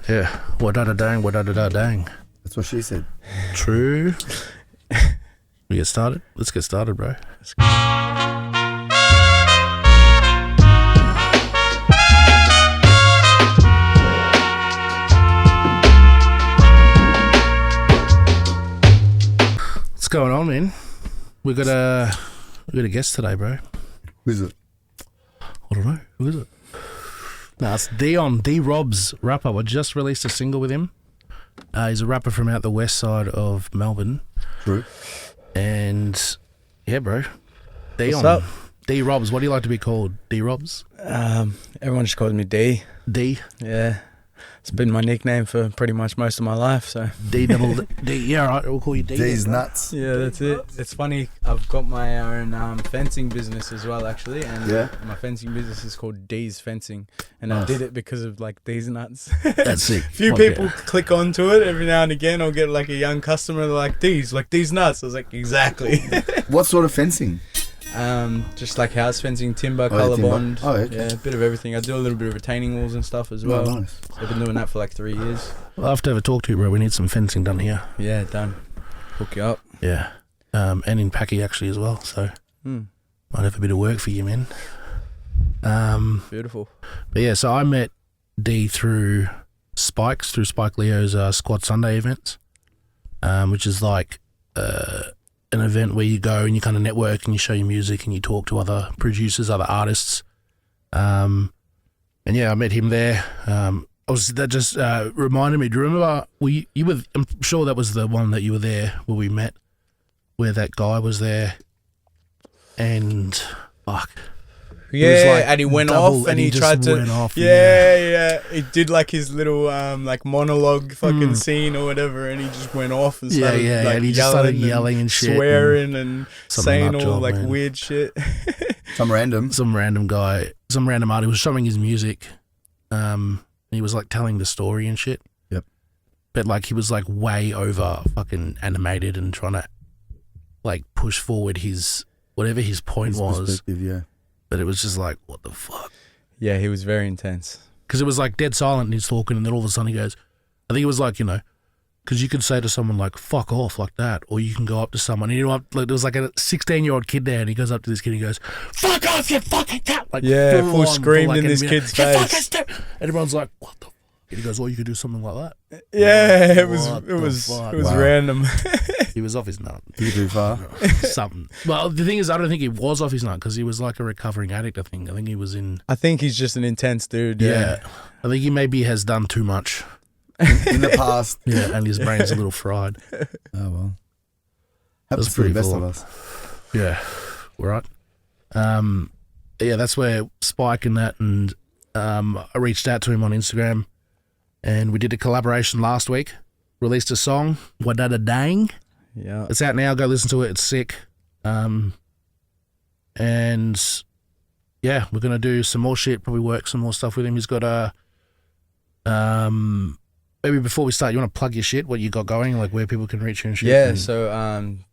Yeah. Wa-da-da-dang, wa-da-da-da-dang. That's what she said. True. We get started? Let's get started, bro. What's going on, man? We got a guest today, bro. Who is it? I don't know. Who is it? No, it's Dee Robz, rapper. I just released a single with him. He's a rapper from out the west side of Melbourne. True. And yeah, bro. What's up? Dee Robz. What do you like to be called? Dee-Robz? Everyone just calls me D. D? Yeah. It's been my nickname for pretty much most of my life, so. D. Yeah, right. We'll call you D. D's then, nuts. Yeah, that's it. It's funny. I've got my own fencing business as well, actually. And my fencing business is called D's Fencing. And I did it because of like D's nuts. That's sick. Few people click onto it every now and again. I'll get like a young customer, they're like, D's nuts. I was like, exactly. What sort of fencing? Just like house fencing, timber, colour bond. Oh, okay. Yeah, a bit of everything. I do a little bit of retaining walls and stuff as well. Oh, nice. So I've been doing that for like 3 years. Well, I have to have a talk to you, bro. We need some fencing done here. Yeah, done. Hook you up. Yeah. And in Packy actually as well. So might have a bit of work for you, man. Beautiful. But yeah, so I met D through Spike Leo's Squad Sunday events, which is like an event where you go and you kind of network and you show your music and you talk to other producers, other artists. And yeah, I met him there. That just reminded me. Do you remember? You were? I'm sure that was the one that you were there where we met, where that guy was there, and fuck. Yeah, like and he went off and he tried to. Yeah. He did like his little like monologue fucking scene or whatever, and he just went off and started like and he just started yelling and shit, swearing and saying all job, like man. weird shit. Some random guy, some random artist was showing his music. He was like telling the story and shit. Yep. But like he was like way over fucking animated and trying to like push forward his whatever his point was. Yeah. But it was just like, what the fuck? Yeah, he was very intense. Because it was like dead silent and he's talking and then all of a sudden he goes, I think it was like, because you could say to someone like, fuck off like that. Or you can go up to someone. And like, there was like a 16-year-old kid there and he goes up to this kid and he goes, fuck off, you fucking cat. Like, full screamed in this kid's face. And everyone's like, what the fuck? And he goes, you could do something like that. Yeah, it was random. He was off his nut. You too far. Something. Well, the thing is, I don't think he was off his nut because he was like a recovering addict, I think. I think he was in... I think he's just an intense dude, yeah. I think he maybe has done too much. In the past. Yeah, and his brain's a little fried. Oh, well. Happens to the best of us. Yeah, right. Yeah, that's where Spike and that, and I reached out to him on Instagram, and we did a collaboration last week. Released a song, Wa-da-da-dang. Yeah, it's out now. Go listen to it. It's sick. And yeah, we're gonna do some more shit. Probably work some more stuff with him. He's got a maybe before we start, you want to plug your shit? What you got going? Like where people can reach you and shit? Yeah. So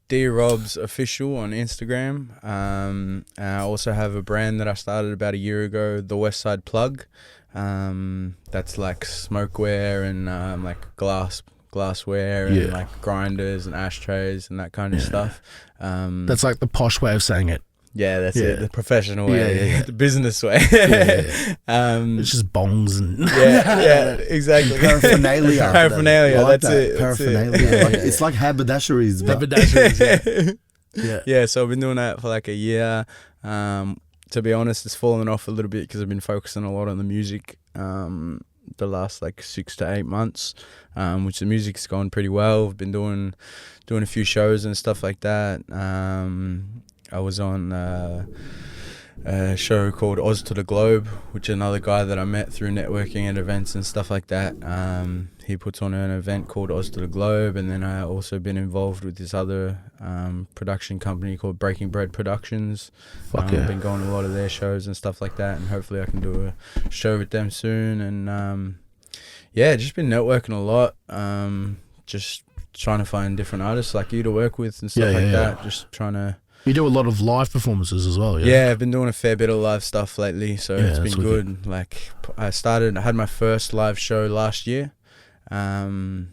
DeeRobz official on Instagram. I also have a brand that I started about a year ago, the West Side Plug. That's like smokeware and like glassware and like grinders and ashtrays and that kind of stuff. That's like the posh way of saying it. Yeah, that's it. The professional way, the business way. It's just bongs and exactly. Paraphernalia. That's that. it. Paraphernalia. It's like haberdasheries. Yeah. So I've been doing that for like a year. To be honest, it's fallen off a little bit because I've been focusing a lot on the music the last like 6 to 8 months, which the music's gone pretty well. I've been doing a few shows and stuff like that. I was on a show called Oz to the Globe, which is another guy that I met through networking at events and stuff like that. He puts on an event called Oz to the Globe, and then I also been involved with this other production company called Breaking Bread Productions. I've been going to a lot of their shows and stuff like that, and hopefully I can do a show with them soon. And just been networking a lot, just trying to find different artists like you to work with and stuff that. Just trying to... You do a lot of live performances as well, yeah? Yeah, I've been doing a fair bit of live stuff lately, so it's been good. Like, I had my first live show last year, And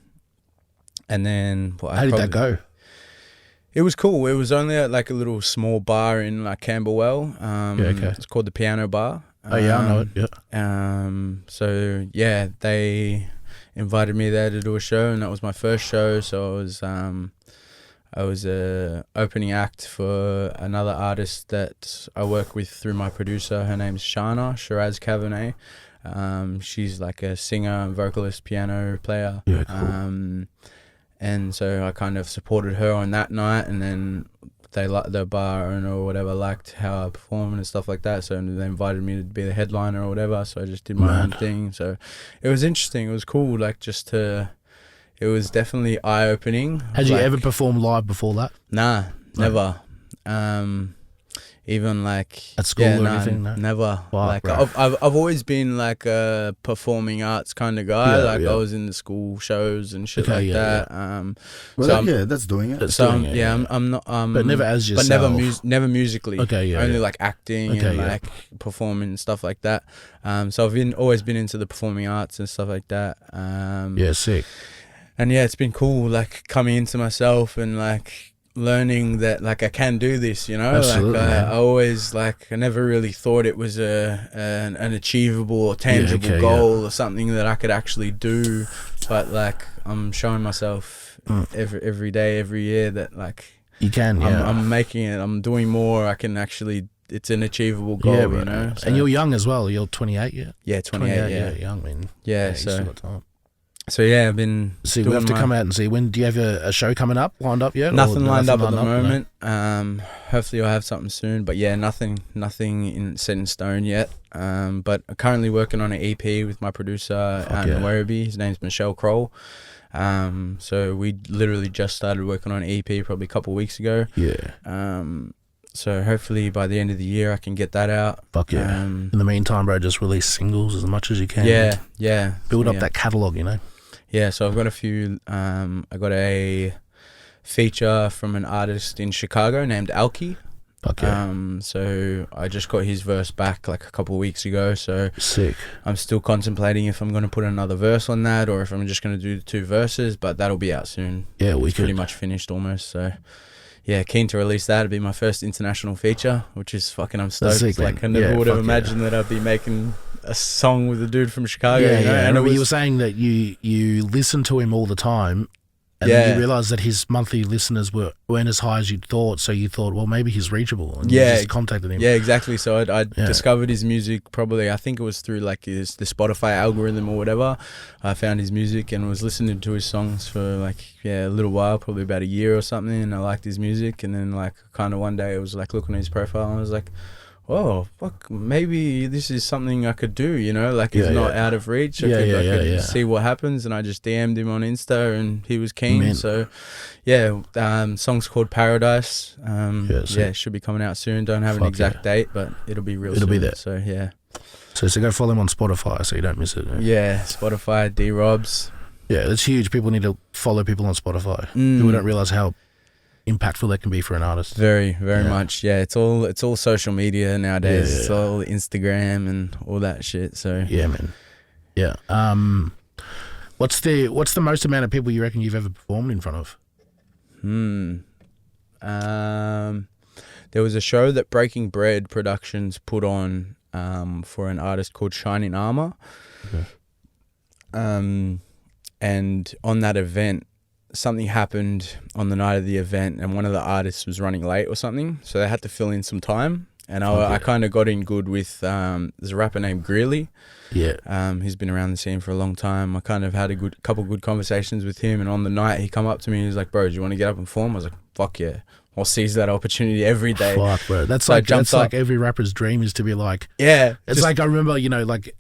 then how did that go? It was cool. It was only at like a little small bar in like Camberwell. It's called the Piano Bar. Oh yeah, I know it. Yeah. So yeah, they invited me there to do a show, and that was my first show. So I was a opening act for another artist that I work with through my producer. Her name's Shiraz Cabernet. She's like a singer and vocalist, piano player. Yeah, cool. And so I kind of supported her on that night, and then the bar owner or whatever liked how I performed and stuff like that, so they invited me to be the headliner or whatever, so I just did my own thing. So it was interesting. It was cool, like it was definitely eye-opening. Had you ever performed live before that? Nah, never. Even like at school or anything? No? Never. Wow, like bro. I've always been like a performing arts kind of guy. I was in the school shows and shit that. Well, so that's doing it. That's so doing it, I'm not. But never as yourself. But never musically. Okay, yeah. Only like acting and like performing and stuff like that. So I've always been into the performing arts and stuff like that. Yeah, sick. And yeah, it's been cool, like coming into myself and like learning that like I can do this, you know. Absolutely, like man. I always like I never really thought it was an achievable or tangible goal or something that I could actually do, but like I'm showing myself every day, every year that like you can. I'm making it. I'm doing more. I can actually. It's an achievable goal, you know. So. And you're young as well. You're 28 yet? Yeah, 28. Yeah, young man. Yeah, you still got time. So yeah, I've been. See, we have to come out and see. When do you have a show coming up lined up yet? Nothing lined up at the moment. No? Hopefully I'll have something soon. But yeah, nothing set in stone yet. But I'm currently working on an EP with my producer out in Werribee. His name's Michelle Kroll. So we literally just started working on an EP probably a couple of weeks ago. Yeah. So hopefully by the end of the year I can get that out. Fuck yeah. In the meantime, bro, just release singles as much as you can. Yeah. Build up that catalogue, you know. Yeah, so I've got a few. I got a feature from an artist in Chicago named Alki. Fuck yeah. So I just got his verse back like a couple of weeks ago. So sick. I'm still contemplating if I'm going to put another verse on that or if I'm just going to do the 2 verses, but that'll be out soon. Yeah, it's pretty much finished almost. So yeah, keen to release that. It'll be my first international feature, which is fucking. I'm stoked. Sick, like I never would have imagined that I'd be making a song with a dude from Chicago. Yeah, you know? yeah. And you were saying that you listen to him all the time, and then you realised that his monthly listeners weren't as high as you'd thought. So you thought, well, maybe he's reachable, and you just contacted him. Yeah, exactly. So I discovered his music probably. I think it was through like the Spotify algorithm or whatever. I found his music and was listening to his songs for like a little while, probably about a year or something. And I liked his music, and then like kind of one day I was like looking at his profile and I was like, oh fuck, maybe this is something I could do, you know, like it's not out of reach. I could see what happens. And I just DM'd him on Insta and he was keen. Man. So song's called Paradise. It should be coming out soon. Don't have an exact date, but it'll be soon. Be there. So yeah. So go follow him on Spotify so you don't miss it. Yeah, Spotify, Dee-Robz. Yeah, that's huge. People need to follow people on Spotify. People don't realise how impactful that can be for an artist. Very much. Yeah, it's all social media nowadays. It's all Instagram and all that shit. So yeah, man. Yeah. What's the most amount of people you reckon you've ever performed in front of? There was a show that Breaking Bread Productions put on for an artist called Shining Armor. Okay. And on that event, something happened on the night of the event and one of the artists was running late or something, so they had to fill in some time, and I kind of got in good with there's a rapper named Greeley. He's been around the scene for a long time. I kind of had a couple good conversations with him, and on the night he come up to me and he's like, bro, do you want to get up and perform? I was like, fuck yeah, I'll seize that opportunity every day. Fuck, bro, that's so like every rapper's dream is to be like, it's like, I remember, you know, like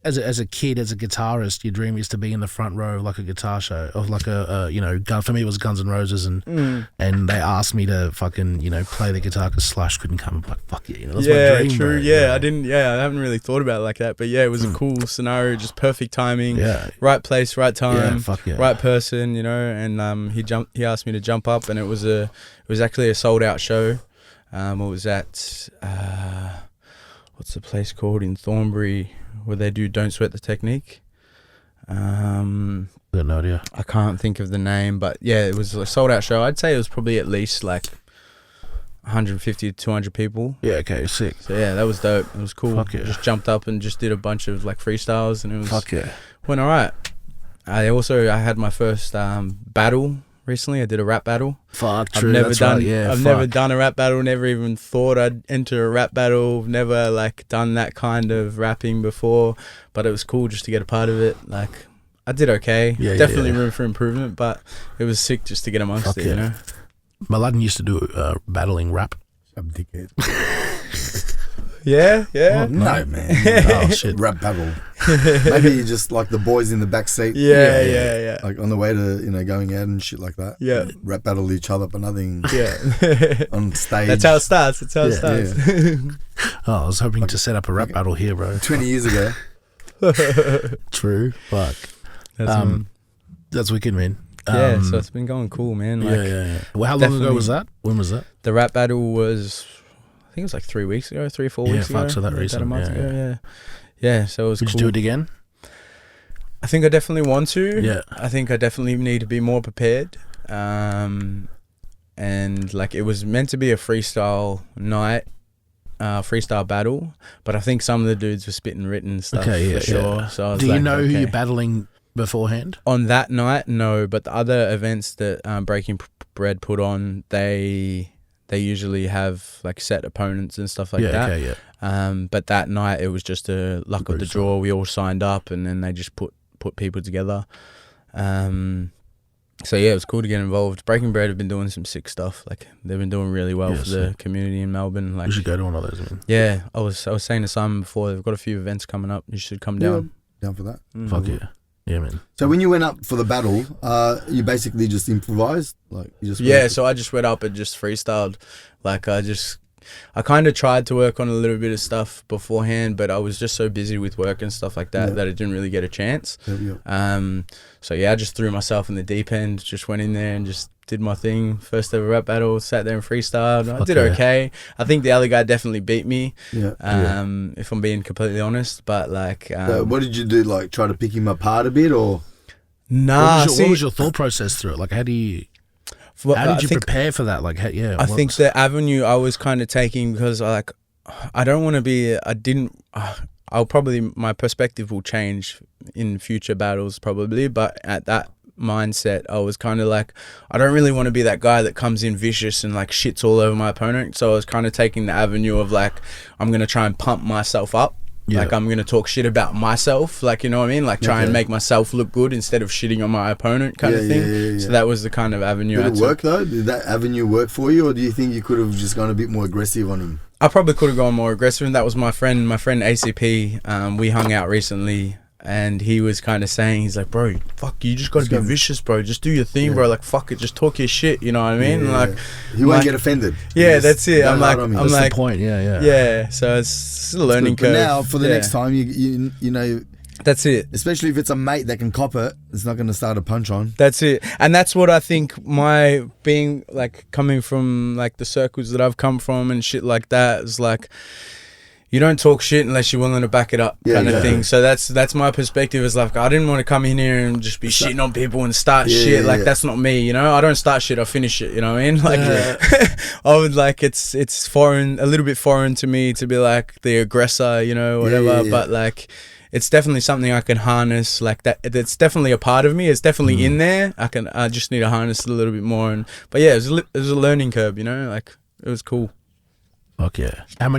as a kid, as a guitarist, your dream is to be in the front row of like a guitar show, or like for me it was Guns N' Roses, and they asked me to fucking, you know, play the guitar because Slash couldn't come. I'm like, fuck yeah, you know, that's my dream, true, bro. I haven't really thought about it like that, but yeah, it was a cool scenario, just perfect timing, right place, right time, right person, you know, and he asked me to jump up, and it was actually a sold out show. It was at what's the place called in Thornbury where they do Don't Sweat the Technique. Got no idea. I can't think of the name, but yeah, it was a sold out show. I'd say it was probably at least like 150 to 200 people. Yeah, okay, sick. So yeah, that was dope. It was cool. Fuck yeah. Just jumped up and just did a bunch of like freestyles, and it was Fuck yeah. went alright. I had my first battle recently. I did a rap battle. Fuck, true. I've I've never done a rap battle. Never even thought I'd enter a rap battle. Never like done that kind of rapping before. But it was cool just to get a part of it. Like I did okay. Yeah, Definitely yeah. room for improvement, but it was sick just to get amongst Fuck it. yeah. You know. Mladen used to do battling rap. I'm dickhead. Yeah. Oh, no, man. Oh, shit. Rap battle. Maybe you just like the boys in the back seat. Yeah. Like on the way to, going out and shit like that. Yeah. Rap battle each other, but nothing Yeah. on stage. That's how it starts. It starts. Oh, I was hoping to set up a rap battle here, bro. 20 years ago. True. Fuck. That's wicked, man. Yeah, so it's been going cool, man. Like, yeah. Well, how long ago was that? When was that? The rap battle was, I think it was like 3 weeks ago, 3 or 4 weeks ago. Yeah, fuck, so that recent. A month ago, yeah. So it was Would cool. you do it again? I think I definitely want to. Yeah. I think I definitely need to be more prepared. And like it was meant to be a freestyle night, freestyle battle, but I think some of the dudes were spitting written stuff for sure. So I was do you like, know who okay. you're battling beforehand? On that night, no, but the other events that Breaking Bread put on, they usually have like set opponents and stuff like that. Okay, yeah. But that night it was just a luck of the draw. We all signed up and then they just put people together. So yeah, it was cool to get involved. Breaking Bread have been doing some sick stuff. Like they've been doing really well for the community in Melbourne. Like you should go to one of those, man. Yeah, I was saying to Simon before, they've got a few events coming up. You should come down. Down for that. Fuck yeah. Yeah, man. So when you went up for the battle, you basically just improvised? Like you just So I just went up and just freestyled. Like I kind of tried to work on a little bit of stuff beforehand, but I was just so busy with work and stuff like that that I didn't really get a chance. So yeah, I just threw myself in the deep end, just went in there and just did my thing. First ever rap battle, sat there and freestyled. I did okay. I think the other guy definitely beat me, if I'm being completely honest. But like... what did you do? Like try to pick him apart a bit or... Nah, what was your thought process through it? Like how did you prepare for that? Like, I think the avenue I was kind of taking, because I don't want to be, my perspective will change in future battles probably, but at that mindset I was kind of like, I don't really want to be that guy that comes in vicious and like shits all over my opponent. So I was kind of taking the avenue of like, I'm going to try and pump myself up. Like I'm going to talk shit about myself, like, you know what I mean? Like try and make myself look good instead of shitting on my opponent kind of thing. So that was the kind of avenue I took. Did it work though? Did that avenue work for you, or do you think you could have just gone a bit more aggressive on him? I probably could have gone more aggressive, and that was my friend ACP. We hung out recently and he was kind of saying, he's like, bro, fuck, you just got to be vicious, bro. Just do your thing, bro. Like, fuck it, just talk your shit, you know what I mean? Like, he won't get offended. Yeah, that's it. I'm like, that's the point. Yeah, so it's a learning curve. But now, for the next time, you know, that's it. Especially if it's a mate that can cop it, it's not going to start a punch on. That's it. And that's what I think, my being like coming from like the circles that I've come from and shit like that is like, you don't talk shit unless you're willing to back it up, kind of thing. So that's my perspective. Is like, I didn't want to come in here and just be shitting on people and start shit. Like that's not me, you know. I don't start shit. I finish it. You know what I mean? Like, I would like it's foreign, a little bit foreign to me to be like the aggressor, you know, whatever. But like, it's definitely something I can harness. Like that, it's definitely a part of me. It's definitely in there. I just need to harness it a little bit more. But yeah, it was a learning curve. You know, like it was cool. Fuck yeah. What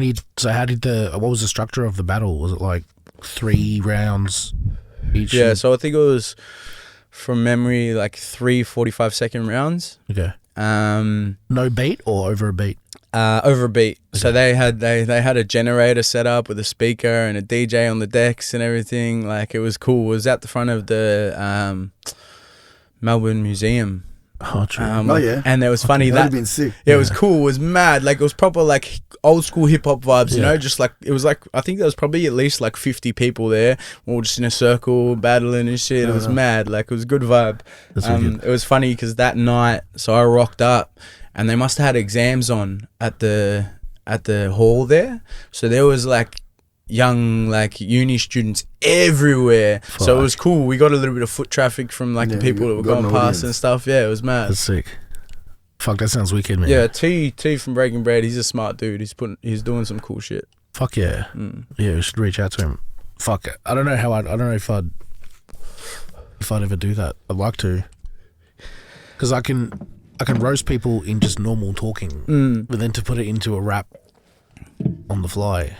was the structure of the battle? Was it like 3 rounds each? Yeah, so I think it was, from memory, like 3 45-second rounds. Okay. No beat or over a beat? Over a beat. Okay. So they had a generator set up with a speaker and a DJ on the decks and everything. Like, it was cool. It was at the front of the Melbourne Museum. Oh, true. And it was funny that would have been sick. Yeah, it was cool. It was mad. Like, it was proper like old school hip hop vibes, you know. Just like, it was like, I think there was probably at least like 50 people there, all just in a circle battling and shit. It was mad. Like, it was a good vibe. It was funny because that night, so I rocked up, and they must have had exams on at the hall there. So there was like young like uni students everywhere. So it was cool. We got a little bit of foot traffic from like the people that were going past and stuff. Yeah, it was mad. That's sick. Fuck, that sounds wicked, man. Yeah, T from Breaking Bread, he's a smart dude. He's doing some cool shit. Fuck yeah. Yeah, we should reach out to him. Fuck it. I don't know if I'd ever do that. I'd like to. Because I can roast people in just normal talking, but then to put it into a rap on the fly,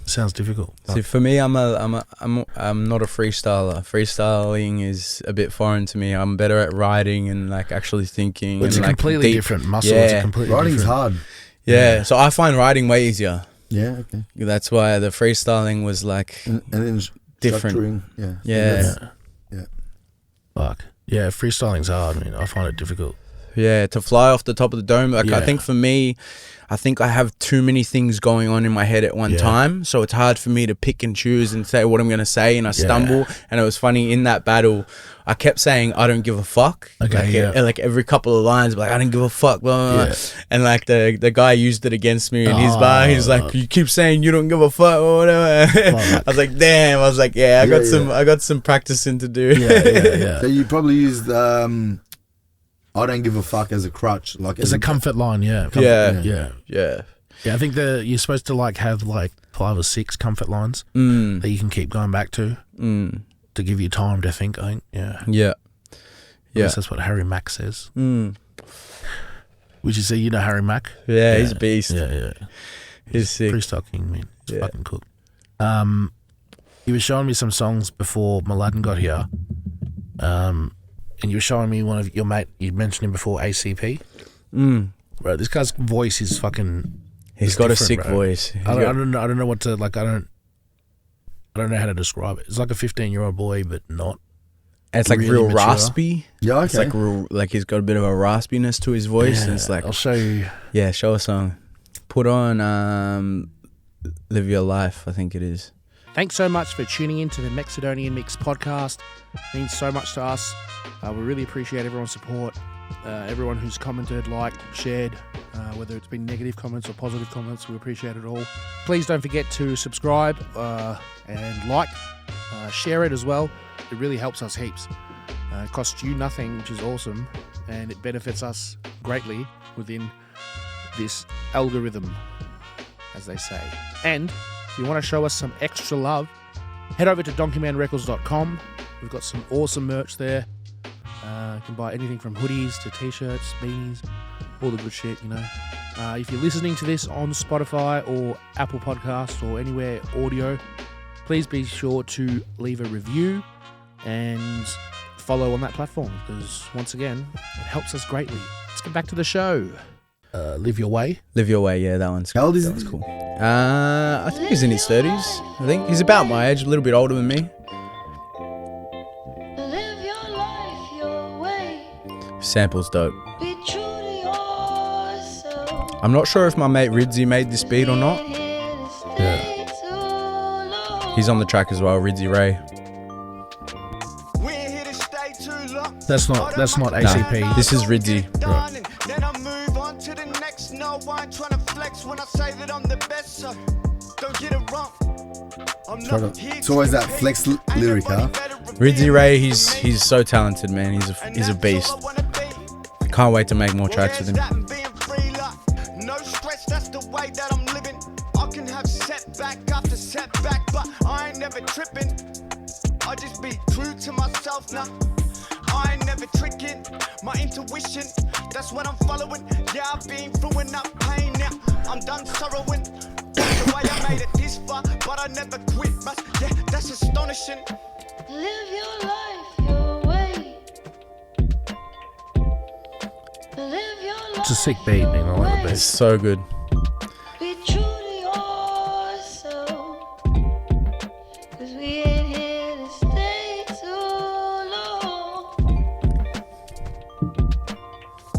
sounds difficult. See, for me, I'm not a freestyler. Freestyling is a bit foreign to me. I'm better at writing and like actually thinking. It's and, a like, completely different muscle. It's a completely Writing's different. hard. Yeah, so I find writing way easier. Yeah, okay. That's why the freestyling was like And then different. structuring, Yeah. Fuck. Yeah, freestyling's hard. I mean, I find it difficult. Yeah, to fly off the top of the dome. Like I Yeah. think for me, I have too many things going on in my head at one time. So it's hard for me to pick and choose and say what I'm going to say, and I stumble. And it was funny in that battle, I kept saying, I don't give a fuck. Okay, like every couple of lines, like, I don't give a fuck. Blah, blah, blah. And like the guy used it against me in his bar. He's like, you keep saying you don't give a fuck or whatever. I was like, damn. I was like, I got some practicing to do. So you probably used I don't give a fuck as a crutch, like It's a comfort line, yeah. Yeah. I think you're supposed to like have like 5 or 6 comfort lines that you can keep going back to give you time to think. I think, yeah. I guess that's what Harry Mack says. Would you say you know Harry Mack? Yeah, he's a beast. Yeah. He's sick. Freestyle king, man. He's fucking cool. You were showing me some songs before Mladen got here. And you were showing me one of your mate, you mentioned him before, ACP. Bro, this guy's voice is fucking... He's got a sick voice. I don't know what to, like, I don't know how to describe it. It's like a 15-year-old boy, but not. And it's like really real mature. raspy. Yeah, okay. It's like real, like he's got a bit of a raspiness to his voice. And it's like... I'll show you. Yeah, show a song. Put on Live Your Life, I think it is. Thanks so much for tuning in to the Mexidonian Mix podcast. It means so much to us. We really appreciate everyone's support. Everyone who's commented, liked, shared, whether it's been negative comments or positive comments, we appreciate it all. Please don't forget to subscribe and like, share it as well. It really helps us heaps. It costs you nothing, which is awesome, and it benefits us greatly within this algorithm, as they say. And if you want to show us some extra love, head over to donkeymanrecords.com. We've got some awesome merch there. You can buy anything from hoodies to t-shirts, beanies, all the good shit, If you're listening to this on Spotify or Apple Podcasts or anywhere audio, please be sure to leave a review and follow on that platform, because once again, it helps us greatly. Let's get back to the show. Live Your Way. Live Your Way, yeah, that one's How old is he? That's cool. I think he's in his 30s. I think he's about my age, a little bit older than me. Live your life your way. Sample's dope. Be true to yourself. I'm not sure if my mate Ridzy made this beat or not. Yeah. He's on the track as well, Ridzy Ray. That's not ACP. Nah, this is Ridzy. Right. Then I move on to the next. No, I ain't trying to flex when I say that I'm the best. So don't get it wrong. I'm not here It's always that flex lyric, huh? Ridzy Ray, he's so talented, man. He's a beast. Can't wait to make more tracks with him. No stress, that's the way that I'm living. I can have setback after setback, but I ain't never tripping. I just be true to myself now. I ain't never tricking my intuition. That's what I'm following. Yeah, I've been through enough pain now. I'm done sorrowing. That's the way I made it this far, but I never quit. But yeah, that's astonishing. Live your life your way. Live your life. It's a sick beat, man. I like the It's beat. so good. Be true to yourself. 'Cause we ain't here to stay too long.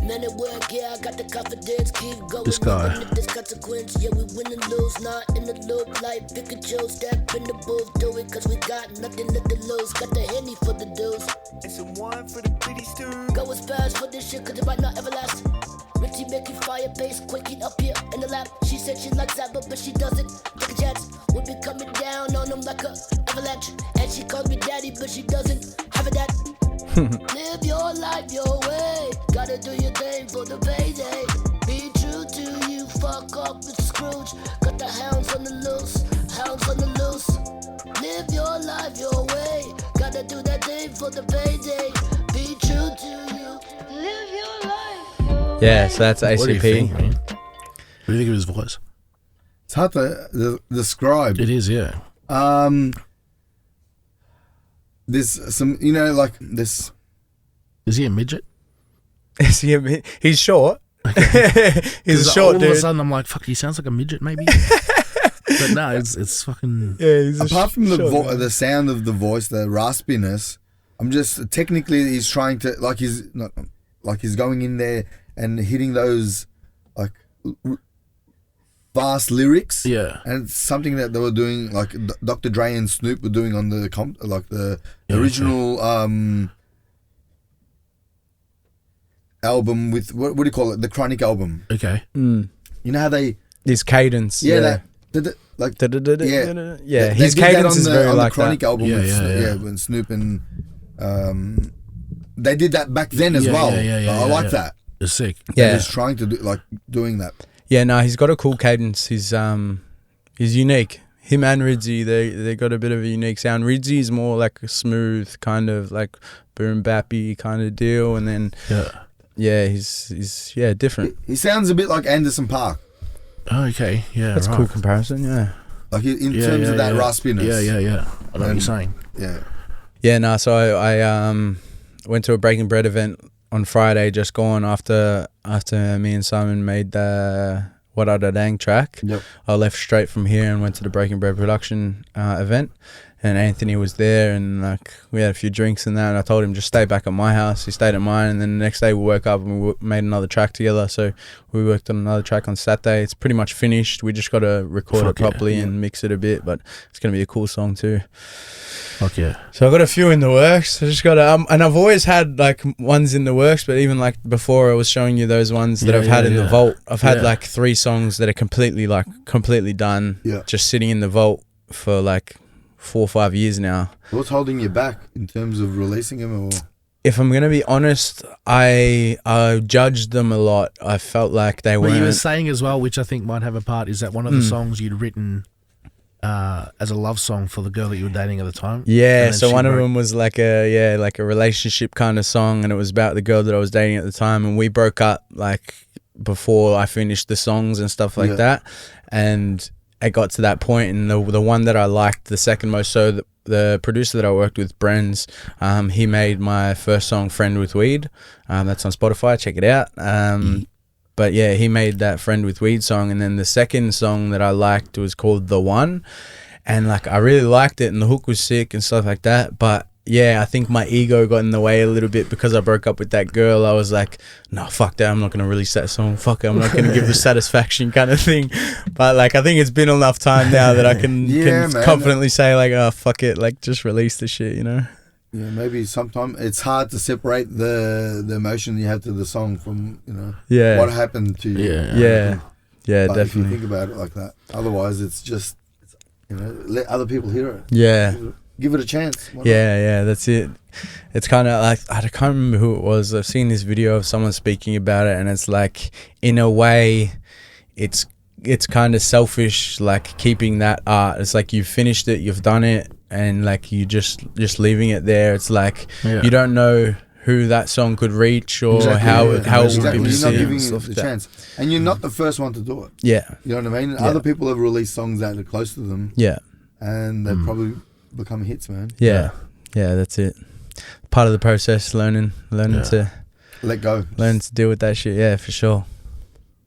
Man at work, yeah, I got the confidence, keep going. This guy. This consequence, yeah, we win and lose, not in the loop, like pick and choose, step in the booth, do it, cause we got nothing to lose, got the Henny for the dues. And some wine for the pretty stew. Go as fast for this shit, cause it might not ever last. Ritzy making fire base, quaking up here in the lab. She said she likes that, but she doesn't take a chance. We'll be coming down on them like a avalanche. And she calls me daddy, but she doesn't have a dad. Live your life your way. Gotta do your thing for the payday. Be true to you, fuck off with Scrooge. Got the hounds on the loose, hounds on the loose. Live your life your way. Gotta do that thing for the payday. Be true to you. Live your life your Yeah, so that's What do you think, ACP. man? What do you think of his voice? It's hard to describe. It is, yeah. There's some, you know, like this. Is he a midget? Is he he's short. He's a 'Cause short all of a dude. sudden I'm like, fuck, he sounds like a midget maybe. But no, it's fucking... Yeah, he's a Apart from short guy. the sound of the voice, the raspiness, I'm just technically he's trying to he's going in there and hitting those like fast lyrics. Yeah. And it's something that they were doing, like Dr. Dre and Snoop were doing on the the Yeah, original album with what do you call it? The Chronic album. Okay. You know how they His cadence. like Yeah, they his did that cadence is very on like the Chronic that. album Yeah, with yeah. when Snoop and they did that back then as Yeah, well. yeah, I like yeah. that. It's sick. Yeah, He's trying to do doing that. yeah. No, he's got a cool cadence. He's unique. Him and Ridzy, they got a bit of a unique sound. Ridzy is more like a smooth kind of like boom bappy kind of deal, and then he's different. He sounds a bit like Anderson .Paak, Oh, okay. Yeah, That's a right. cool comparison. Yeah. like in terms of that raspiness. Yeah. I know what And- you're saying. Yeah. Yeah, no, so I went to a Breaking Bread event on Friday, just gone after me and Simon made the What Ada Dang track. Yep. I left straight from here and went to the Breaking Bread production event, and Anthony was there, and like we had a few drinks and that, and I told him just stay back at my house. He stayed at mine, and then the next day we woke up and we made another track together. So we worked on another track on Saturday. It's pretty much finished. We just got to record Fuck it properly yeah. and mix it a bit, but it's gonna be a cool song too. Fuck yeah. So I got a few in the works. I just got to, and I've always had like ones in the works, but even like before I was showing you those ones that I've had in the vault. I've had like 3 songs that are completely done, just sitting in the vault for like 4 or 5 years now. What's holding you back in terms of releasing them? Or If I'm gonna be honest, I judged them a lot. I felt like they Well, you were weren't. saying as well, which I think might have a part, is that one of the songs you'd written as a love song for the girl that you were dating at the time. Yeah, And then so she one of broke- them was like a relationship kind of song, and it was about the girl that I was dating at the time, and we broke up like before I finished the songs and stuff like that, and it got to that point, and the one that I liked the second most, so the producer that I worked with, Brenz, he made my first song Friend with Weed. That's on Spotify, check it out. But yeah, he made that Friend with Weed song, and then the second song that I liked was called The One, and like I really liked it, and the hook was sick and stuff like that. But yeah, I think my ego got in the way a little bit because I broke up with that girl. I was like, no, fuck that, I'm not gonna release that song. Fuck it, I'm not gonna give the satisfaction kind of thing. But like, I think it's been enough time now that I can man. confidently say like, oh fuck it, like just release the shit, you know. yeah, maybe sometimes it's hard to separate the emotion you have to the song from Yeah. what happened to you. Yeah, But if you definitely. think about it like that, otherwise it's just let other people hear it. Yeah. Give it a chance. Why not? Yeah, that's it. It's kind of like, I can't remember who it was. I've seen this video of someone speaking about it, and it's like, in a way, it's kind of selfish, like keeping that art. It's like you've finished it, you've done it, and like you just leaving it there. It's like you don't know who that song could reach or how it would be You're not received. giving and it stuff the like that. chance, and you're not the first one to do it. Yeah, You know what I mean? Other people have released songs that are close to them, yeah, and they've probably become hits, man. yeah. That's it. Part of the process, learning to Let go. deal with that shit. Yeah, for sure.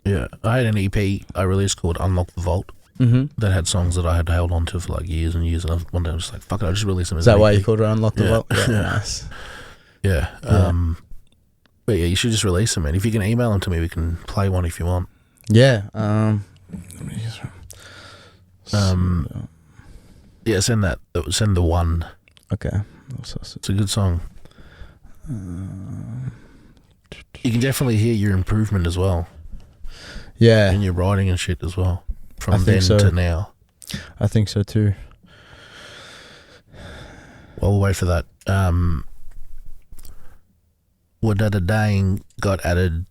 Yeah, I had an EP I released called Unlock the Vault that had songs that I had held on to for like years and years, and one day I was just like, fuck it, I'll just release them. Is that why you called it Unlock the Yeah. Vault? Yeah. Nice. Yeah. But yeah, you should just release them, man. If you can email them to me, we can play one if you want. Yeah. Yeah, send that. Send The One. Okay. It's a good song. You can definitely hear your improvement as well Yeah, in your writing and shit as well I from think then so. to now. I think so too. Well, we'll wait for that. Wadada Dang got added.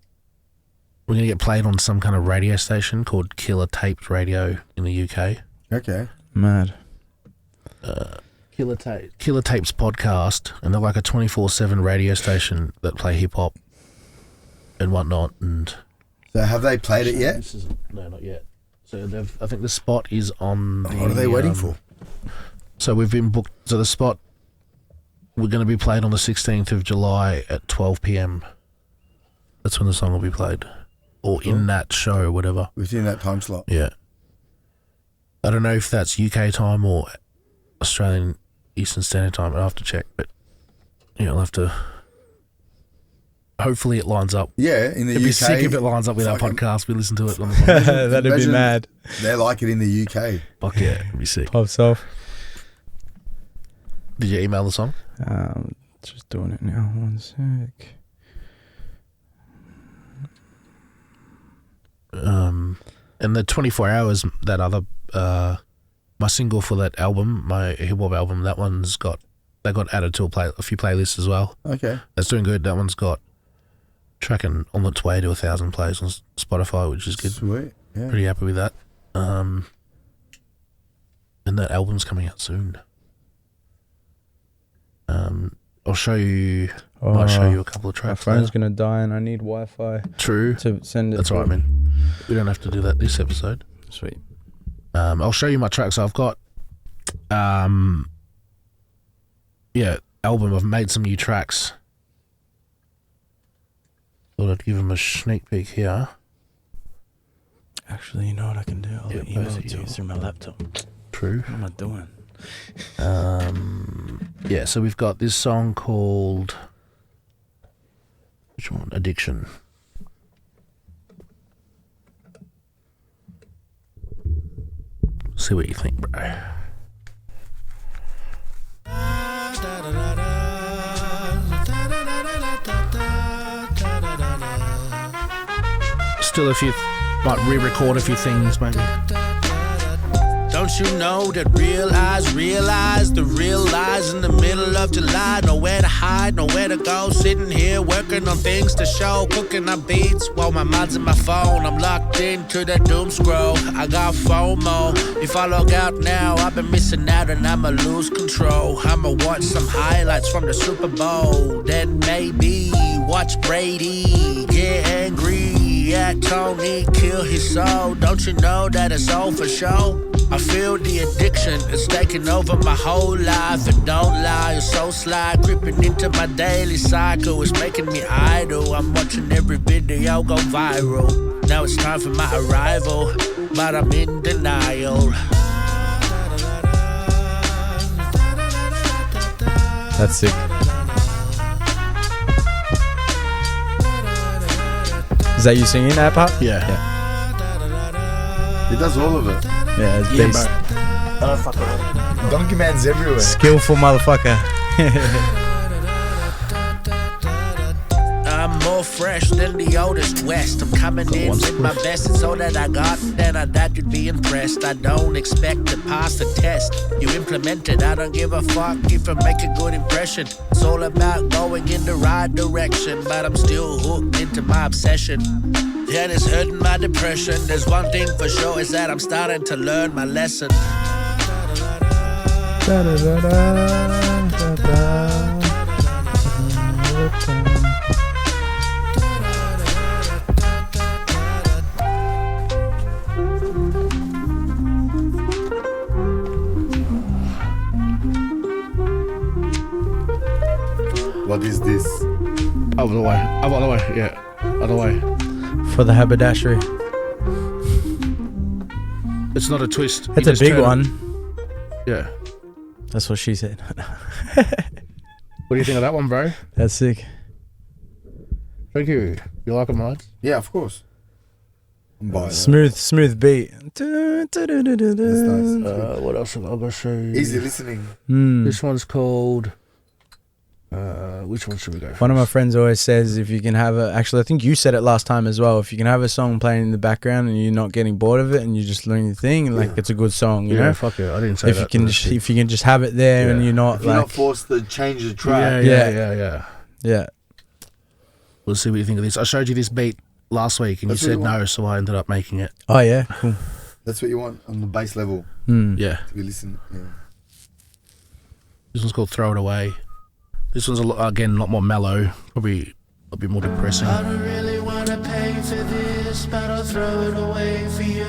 We're going to get played on some kind of radio station called Killer Tapes Radio in the UK. Okay. Mad. Killer Tapes podcast, and they're like a 24/7 radio station that play hip hop and whatnot. And So have they played it yet? no, not yet. So I think the spot is on. What are they waiting for? So we've been booked. So the spot we're going to be played on the 16th of July at 12 p.m. That's when the song will be played, or in that show, or whatever. Within that time slot. Yeah. I don't know if that's UK time or Australian Eastern Standard Time. I'll have to check, but yeah, I'll have to. Hopefully it lines up. Yeah, in the It'd UK. be sick if it lines up with our fucking- podcast. We listen to it on the podcast. That'd be Imagine mad. They're like it in the UK. Fuck yeah, it'd be sick. Pops off. Did you email the song? Just doing it now. One sec. And the 24 hours, that other, my single for that album, my hip hop album, that one's got, they got added to a few playlists as well. Okay. That's doing good. That one's got tracking on its way to 1,000 plays on Spotify, which is good. Sweet. Yeah. Pretty happy with that. And that album's coming out soon. I'll show you. Might show you a couple of My tracks. phone's later. gonna die and I need Wi-Fi True. to send it. That's to all right, man. We don't have to do that this episode. Sweet. I'll show you my tracks. I've got, album. I've made some new tracks. Thought I'd give them a sneak peek here. Actually, you know what I can do? I'll Yeah, email both it of to you you. through my laptop. True. What am I doing? So we've got this song called, which one? Addiction. See what you think, bro. Still, if you might re-record a few things, maybe. Don't you know that realize the real lies in the middle of July? Nowhere to hide, nowhere to go. Sitting here working on things to show, cooking up beats while my mind's in my phone. I'm locked into the doom scroll. I got FOMO. If I log out now, I've been missing out and I'ma lose control. I'ma watch some highlights from the Super Bowl. Then maybe watch Brady get angry at Tony, kill his soul. Don't you know that it's all for show? I feel the addiction, it's taking over my whole life. And don't lie, it's so sly, creeping into my daily cycle. It's making me idle, I'm watching every video go viral. Now it's time for my arrival, but I'm in denial. That's sick. Is that you singing that part? Yeah. He does all of it. Yeah, it's Yeah, beast. I don't fuck with it. Donkeyman's everywhere. Skillful motherfucker. I'm more fresh than the oldest West. I'm coming in with my best. It's all that I got, then I doubt you'd be impressed. I don't expect to pass the test. You implement it, I don't give a fuck if I make a good impression. It's all about going in the right direction, but I'm still hooked into my obsession. Yeah, it's hurting my depression. There's one thing for sure, is that I'm starting to learn my lesson. What is this? Other way. Other way, yeah. Other way. For the haberdashery. It's not a twist. That's You a just big turn it. one. Yeah. That's what she said. What do you think of that one, bro? That's sick. Thank you. You like it, mate? Yeah, of course. I'm buying it. Smooth beat. That's nice. What else have I got to show you? Easy listening. Mm. This one's called Which one should we go for? One of my friends always says if you can have actually I think you said it last time as well, if you can have a song playing in the background and you're not getting bored of it and you're just doing your thing, and like it's a good song, you know? Fuck it. I didn't say if that. If you can just have it there and you're not If you're like not forced to change the track. Yeah. We'll see what you think of this. I showed you this beat last week and That's you what said you want. no, so I ended up making it. Oh yeah, cool. That's what you want on the bass level Yeah. to be listening. Yeah. This one's called Throw It Away. This one's, again, a lot more mellow. Probably a bit more depressing. I don't really wanna pay for this, but I'll throw it away for you.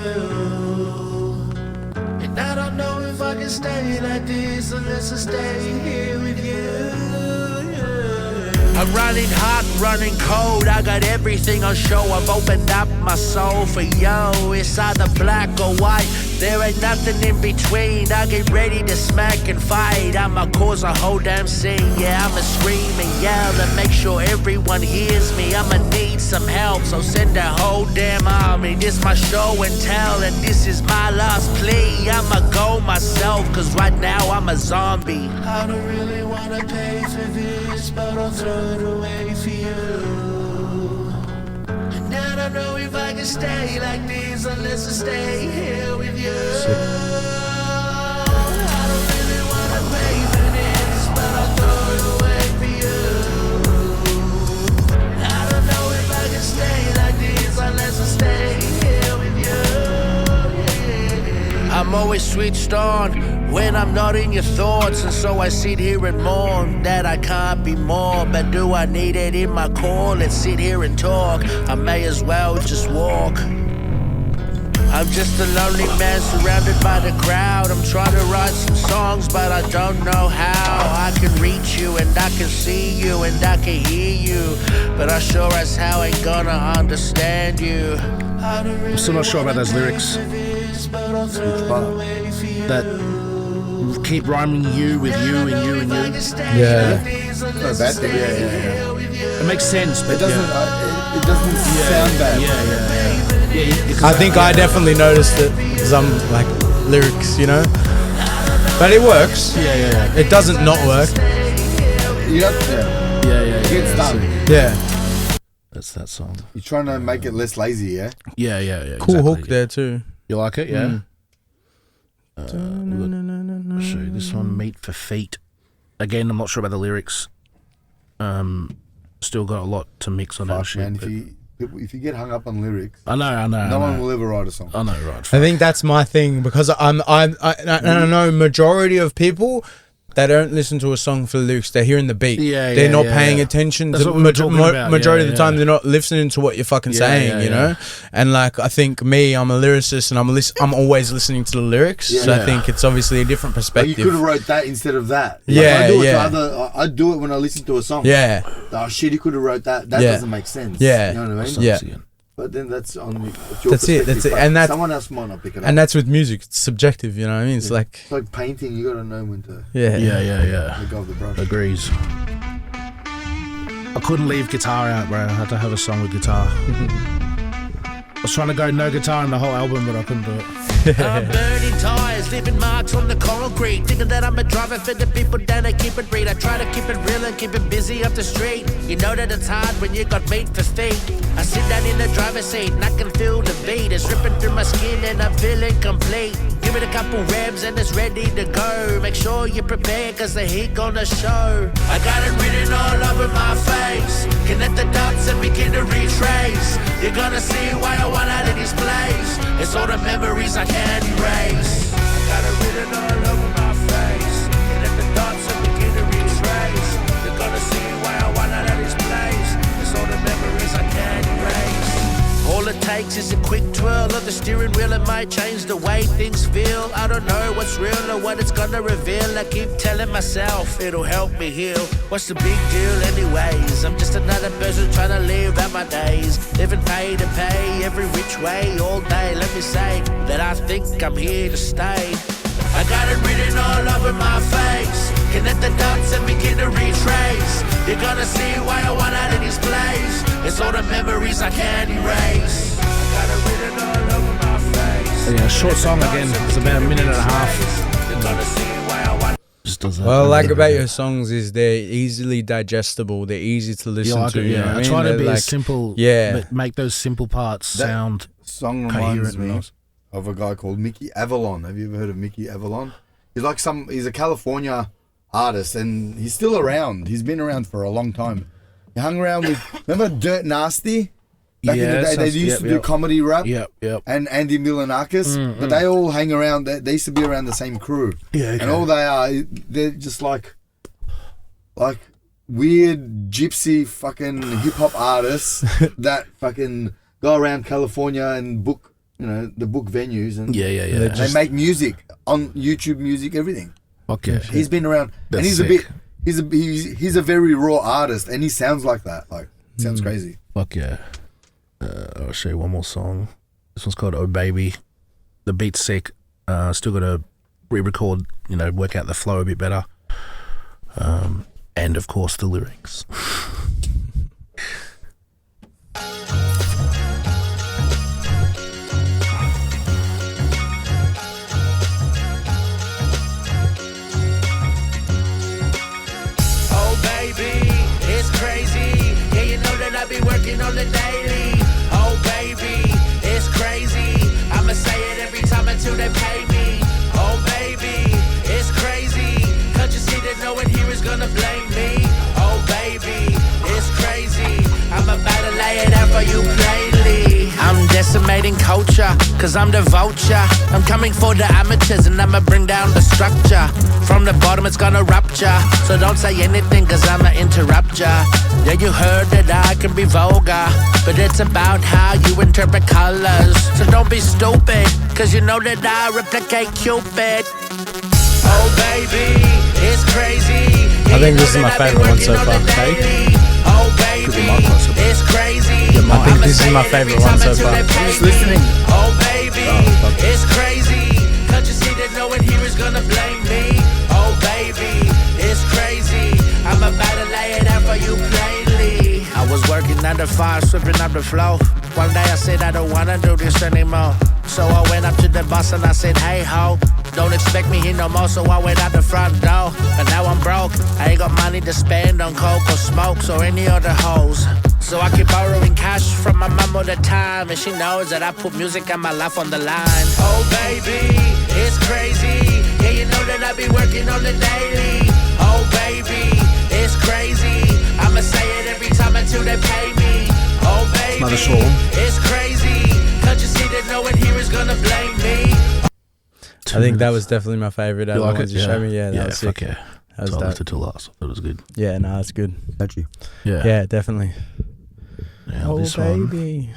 And I don't know if I can stay like this unless I stay here with you. I'm running hot, running cold. I got everything on show. I've opened up my soul for you. It's either black or white. There ain't nothing in between. I get ready to smack and fight. I'ma cause a whole damn scene. Yeah, I'ma scream and yell and make sure everyone hears me. I'ma need some help, so send a whole damn army. This my show and tell, and this is my last plea. I'ma go myself, cause right now I'm a zombie. I don't really wanna pay for this, but I'll throw it away for you. And I don't know if I can stay like this unless I stay here with you. I don't really wanna pay for this, but I'll throw it away for you. I don't know if I can stay like this unless I stay here with you. I'm always switched on when I'm not in your thoughts, and so I sit here and mourn that I can't be more. But do I need it in my core? Let's sit here and talk. I may as well just walk. I'm just a lonely man surrounded by the crowd. I'm trying to write some songs, but I don't know how. I can reach you and I can see you and I can hear you, but I sure as hell ain't gonna understand you. I'm still not sure about those lyrics. That keep rhyming you with you and you and you. Yeah. Not a bad thing. Yeah. It makes sense, but It doesn't. It doesn't sound bad. Yeah, I think I definitely noticed it because I'm like lyrics, you know. But it works. Yeah. It doesn't not work. Yeah. It's done. Yeah. That's that song. You're trying to make it less lazy, yeah? Yeah. Cool exactly. hook there too. You like it? Yeah. I'll show you this one, Meat for Feet. Again, I'm not sure about the lyrics. Still got a lot to mix on that Fuck, shit. man. If you get hung up on lyrics, I know. no one will ever write a song. I know, right? I think that's my thing because I know majority of people they don't listen to a song for the lyrics. They're hearing the beat. They're not paying attention. That's to what we were talking about. Majority of the time, they're not listening to what you're fucking saying. You know, and like I think me, I'm a lyricist, and I'm always listening to the lyrics. Yeah. So I think it's obviously a different Like perspective. you could have wrote that instead of that. I do it when I listen to a song. Yeah. Oh shit, you could have wrote that. That doesn't make sense. Yeah. You know what I mean? Yeah. But then that's on your That's it. perspective, but And someone else might not pick it up. And that's with music. It's subjective. You know what I mean? It's like It's like painting. You got to know when to yeah. let go of the brush. Agrees. I couldn't leave guitar out, bro. I had to have a song with guitar. I was trying to go no guitar in the whole album, but I couldn't do it. I'm burning tires, leaving marks on the concrete. Thinking that I'm a driver for the people that I keep it real. I try to keep it real and keep it busy up the street. You know that it's hard when you got meat for feet. I sit down in the driver's seat and I can feel the beat. It's ripping through my skin and I'm feeling complete. Give it a couple revs and it's ready to go. Make sure you're prepared cause the heat gonna show. I got it written all over my face. Connect the dots and begin to retrace. You're gonna see why I want out of this place. It's all the memories I can't erase. I got it written all over my face. Connect the dots and begin to retrace. You're gonna see why I want out of this place. It's all the memories I can't erase. All it takes is a quick twirl of the steering wheel. It might change the way things feel. I don't know what's real or what it's gonna reveal. I keep telling myself it'll help me heal. What's the big deal anyways? I'm just another person trying to live out my days. Living pay to pay every which way all day. Let me say that I think I'm here to stay. I got it written all over my face. Connect the dots and begin to retrace. You're gonna see why I want out of this place. It's all the memories I can't erase. I got it written all over my face. Yeah, short song again. It's about a minute and a half. You're gonna see why I want. Just does that. What I like about your songs is they're easily digestible. They're easy to listen like to. it, You know what I I mean? try to They're be like, as simple. Yeah. Make those simple parts sound Song coherent. reminds and me nice. of a guy called Mickey Avalon. Have you ever heard of Mickey Avalon? He's a California artist, and he's still around. He's been around for a long time. He hung around with, remember Dirt Nasty? Back in the day, they used to do comedy rap. Yep. And Andy Milanakis, but they all hang around. They used to be around the same crew. Yeah, okay. And all they are, they're just like weird gypsy fucking hip hop artists that fucking go around California and book, the book venues and Yeah. they make music on YouTube Music, everything. Okay. He's been around, That's and sick. he's a very raw artist, and he sounds like that. Like, sounds crazy. Fuck yeah. I'll show you one more song. This one's called Oh Baby. The beat's sick. Still got to re-record, work out the flow a bit better. And of course the lyrics. Oh baby, it's crazy. Yeah, you know that I be working on the daily. Oh baby, it's crazy. I'ma say it every time until they pay me. Oh baby, it's crazy. Can't you see that no one here is gonna blame me? Oh baby, it's crazy. I'm about to lay it out for you plainly. I'm decimating culture, cause I'm the vulture. I'm coming for the amateurs and I'ma bring down the structure. From the bottom it's gonna rupture. So don't say anything cause I'ma interrupt ya. Yeah, you heard that I can be vulgar, but it's about how you interpret colors. So don't be stupid, cause you know that I replicate Cupid. Oh baby, it's crazy. I think this is my favorite one so far. Okay? Oh baby, it's crazy. I think this is my favorite one so far. Just listening. Oh baby, it's crazy. Can't you see that no one here is gonna blame me? Oh baby, it's crazy. I'm about to lay it out for you plainly. I was working 9 to 5, sweeping up the floor. One day I said I don't wanna do this anymore. So I went up to the boss and I said, hey ho, don't expect me here no more. So I went out the front door, but now I'm broke. I ain't got money to spend on coke or smokes or any other hoes. So I keep borrowing cash from my mom all the time, and she knows that I put music and my life on the line. Oh baby, it's crazy. Yeah, you know that I be working on the daily. Oh baby, it's crazy. I'ma say it every time until they pay me. Oh baby, Another song. it's crazy. Can't you see that no one here is gonna blame me? I think that was definitely my favorite out You of the like ones it? you showed me. Yeah, that was sick. Fuck yeah. That was So I dope. left it till last. I thought it was good. Yeah, no, that's good. Catchy. Yeah, definitely. Now this one.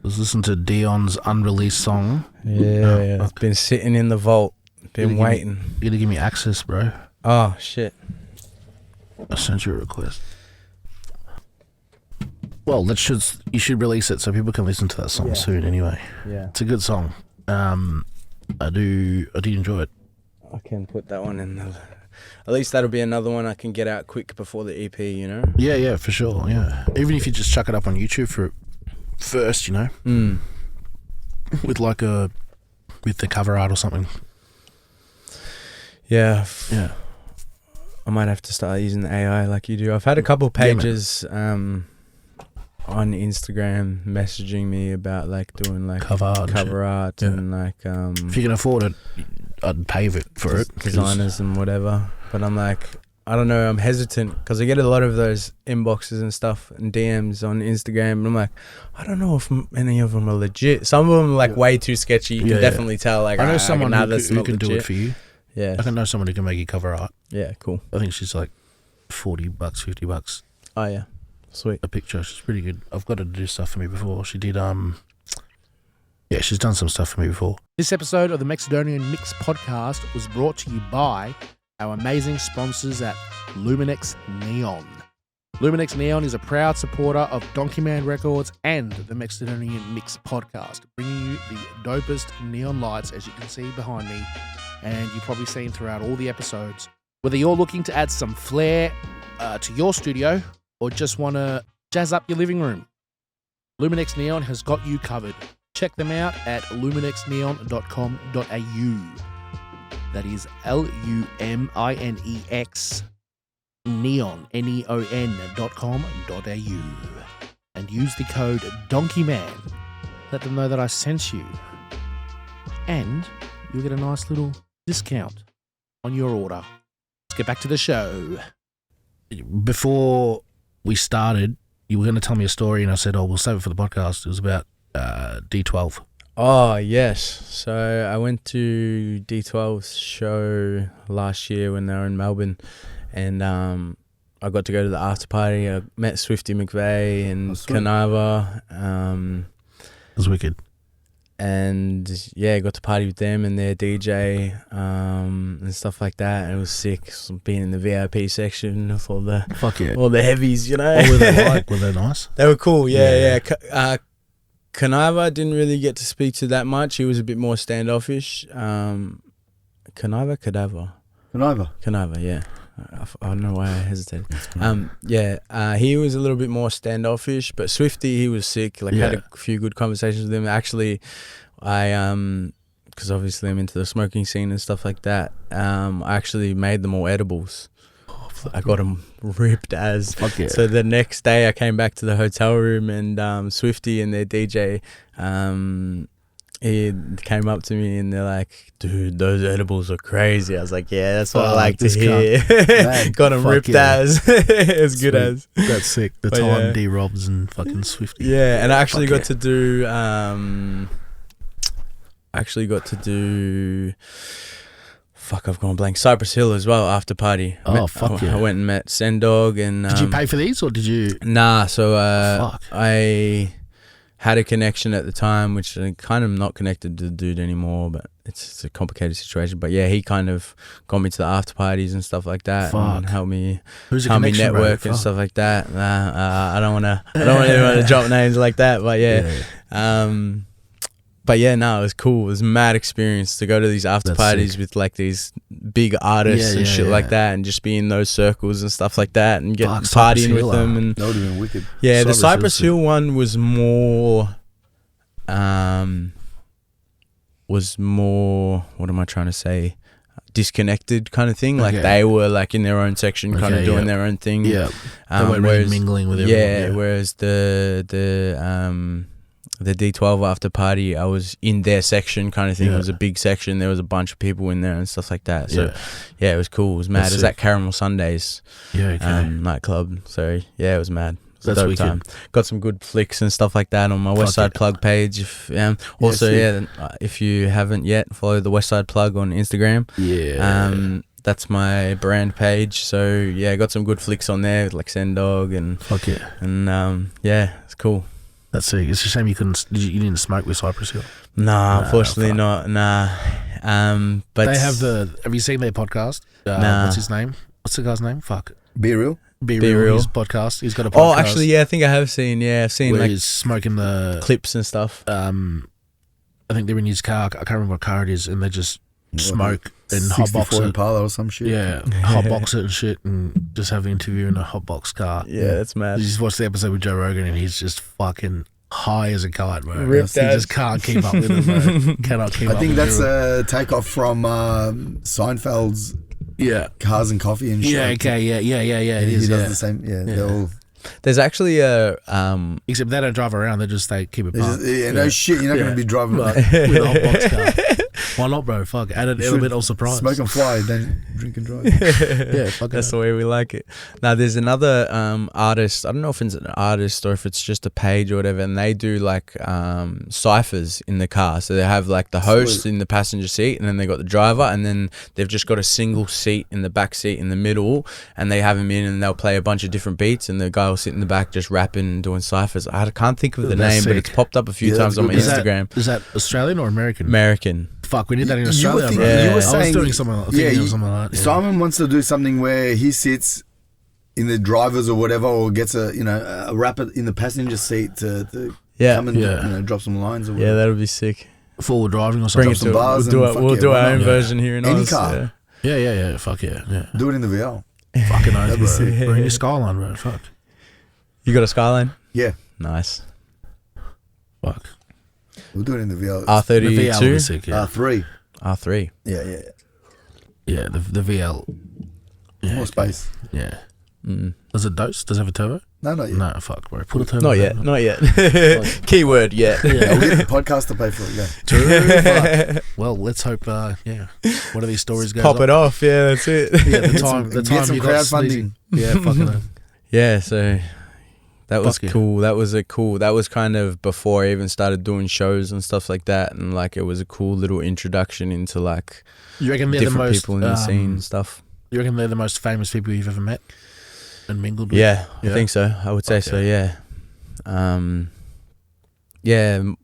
Let's listen to Dion's unreleased song. Yeah, it's been sitting in the vault. Been waiting. You gotta give me access, bro. Oh, shit. I sent you a request. Well, you should release it so people can listen to that song soon. Anyway, Yeah. it's a good song. I do enjoy it. I can put that one in. At least that'll be another one I can get out quick before the EP, you know? Yeah, for sure. Yeah, even if you just chuck it up on YouTube for first, with with the cover art or something. Yeah. Yeah. I might have to start using the AI like you do. I've had a couple pages on Instagram messaging me about like doing like Cover art and like If you can afford it, I'd pave it for it. 'cause- designers and whatever. But I'm like, I don't know, I'm hesitant because I get a lot of those inboxes and stuff and DMs on Instagram, and I'm like, I don't know if any of them are legit. Some of them are like way too sketchy. You can definitely tell. Like, I know someone that's who not can do legit. it for you. Yeah, I can know someone who can make you cover art. yeah, cool. I think she's like $40, $50 Oh yeah, sweet. a picture. She's pretty good. I've got her to do stuff for me before. She did she's done some stuff for me before. This episode of the Mexidonian Mix podcast was brought to you by our amazing sponsors at Luminex Neon. Luminex Neon is a proud supporter of Donkeyman Records and the Mexidonian Mix podcast, bringing you the dopest neon lights, as you can see behind me, and you've probably seen throughout all the episodes. Whether you're looking to add some flair to your studio or just want to jazz up your living room, Luminex Neon has got you covered. Check them out at luminexneon.com.au. That is LUMINEX neon, neon.com.au. And use the code Donkeyman. Let them know that I sent you. And you'll get a nice little discount on your order. Let's get back to the show. Before we started, you were going to tell me a story, and I said, we'll save it for the podcast. It was about D12. Oh, yes. So I went to D12's show last year when they were in Melbourne, and I got to go to the after party. I met Swifty McVeigh and Canava. It was wicked. And yeah, got to party with them and their DJ and stuff like that. And it was sick. So being in the VIP section with all the heavies, you know. What were they like? Were they nice? They were cool. Yeah. Canava didn't really get to speak to that much. He was a bit more standoffish. Canava, yeah. I don't know why I hesitated. He was a little bit more standoffish, but Swifty, he was sick. Had a few good conversations with him. Actually, because obviously I'm into the smoking scene and stuff like that. I actually made them all edibles. I got them ripped as. Yeah. So the next day I came back to the hotel room and Swifty and their DJ, he came up to me and they're like, dude, those edibles are crazy. I was like, yeah, that's what I like to hear. Got them ripped as. As good as. That's sick. The time Dee Robz and fucking Swifty. Yeah, and I actually got to do I've gone blank. Cypress Hill as well, after party. I went and met Sendog and... did you pay for these or did you... Nah, so I had a connection at the time, which I'm kind of not connected to the dude anymore, but it's a complicated situation. But yeah, he kind of got me to the after parties and stuff like that, and helped me network and stuff like that. I don't want to drop names like that, but But yeah, no, it was cool. It was a mad experience to go to these after parties with like these big artists and shit like that, and just be in those circles and stuff like that, and get partying with them. And that would have been wicked. Yeah, the Cypress Hill one was more, what am I trying to say? Disconnected kind of thing. Like they were like in their own section, kind of doing their own thing. Yeah, they weren't really mingling with everyone. Yeah, whereas the D12 after party, I was in their section kind of thing. It was a big section. There was a bunch of people in there and stuff like that. So yeah, it was cool. It was mad. It was at Caramel Sundays nightclub. So yeah, it was mad. It was a dope time. Got some good flicks and stuff like that on my Westside Plug page. If you haven't yet, follow the Westside Plug on Instagram. That's my brand page. So yeah, I got some good flicks on there with like Sendog and it's cool. That's sick. It's a shame you didn't smoke with Cypress Hill. Nah, unfortunately not. Nah. But they have have you seen their podcast? What's his name? What's the guy's name? Fuck. Be Real. His podcast. He's got a podcast. Oh, actually, yeah, I think I have seen. Yeah, I've seen where like he's smoking the clips and stuff. I think they're in his car. I can't remember what car it is, and they just smoke and hotbox it. Impala or some shit. Yeah, hotbox it and shit, and just have an interview in a hotbox car. Yeah, that's mad. You just watched the episode with Joe Rogan, and he's just fucking high as a kite, bro. Ripped he just can't keep up with it, bro. Cannot keep up. I think that's a takeoff from Seinfeld's Cars and Coffee and shit. Yeah, okay, yeah. It is. He does the same. Yeah, they're all. There's actually a except they don't drive around. They keep it parked. No shit. You're not going to be driving with a hotbox car. Why not, bro? Fuck, add an element of surprise. Smoke and fly, don't drink and drive. Fuck that's the way we like it. Now, there's another artist. I don't know if it's an artist or if it's just a page or whatever, and they do like ciphers in the car. So they have like the host in the passenger seat, and then they got the driver, and then they've just got a single seat in the back seat in the middle, and they have him in, and they'll play a bunch of different beats, and the guy will sit in the back just rapping and doing ciphers. I can't think of the name, but it's popped up a few times on my Instagram. Is that Australian or American? American. Fuck, we did that in Australia, bro. You were saying, I was doing something like that. Yeah. Simon wants to do something where he sits in the drivers or whatever, or gets a rapper in the passenger seat to come and drop some lines or whatever. Yeah, that'll be sick. Forward driving or something. Bring it some bars. We'll do our own version here in any Oz. car. Yeah. Fuck yeah. Do it in the VL. Fucking nice, bro. Bring your Skyline, bro. Fuck. You got a Skyline? Yeah. Nice. Fuck. We'll do it in the VL. R32? Sick, yeah. R3. R3. Yeah. Yeah, the VL. Yeah, More space. Yeah. Does it dose? Does it have a turbo? No, not yet. No, fuck, bro. Put a turbo. Not yet. Not yet. Keyword yet. I'll get the podcast to pay for it. Yeah. True. Fuck. Well, let's hope. Yeah. One of these stories goes Pop it up. off. Yeah, that's it. Yeah, the time some you got crowdfunding. sneezing. Yeah, fucking. Yeah, so that was Fuck yeah. cool. That was kind of before I even started doing shows and stuff like that, and like it was a cool little introduction into like You reckon they're the different most people in the scene and stuff. You reckon they're the most famous people you've ever met and mingled with? Yeah, I think so. I would say so. Yeah.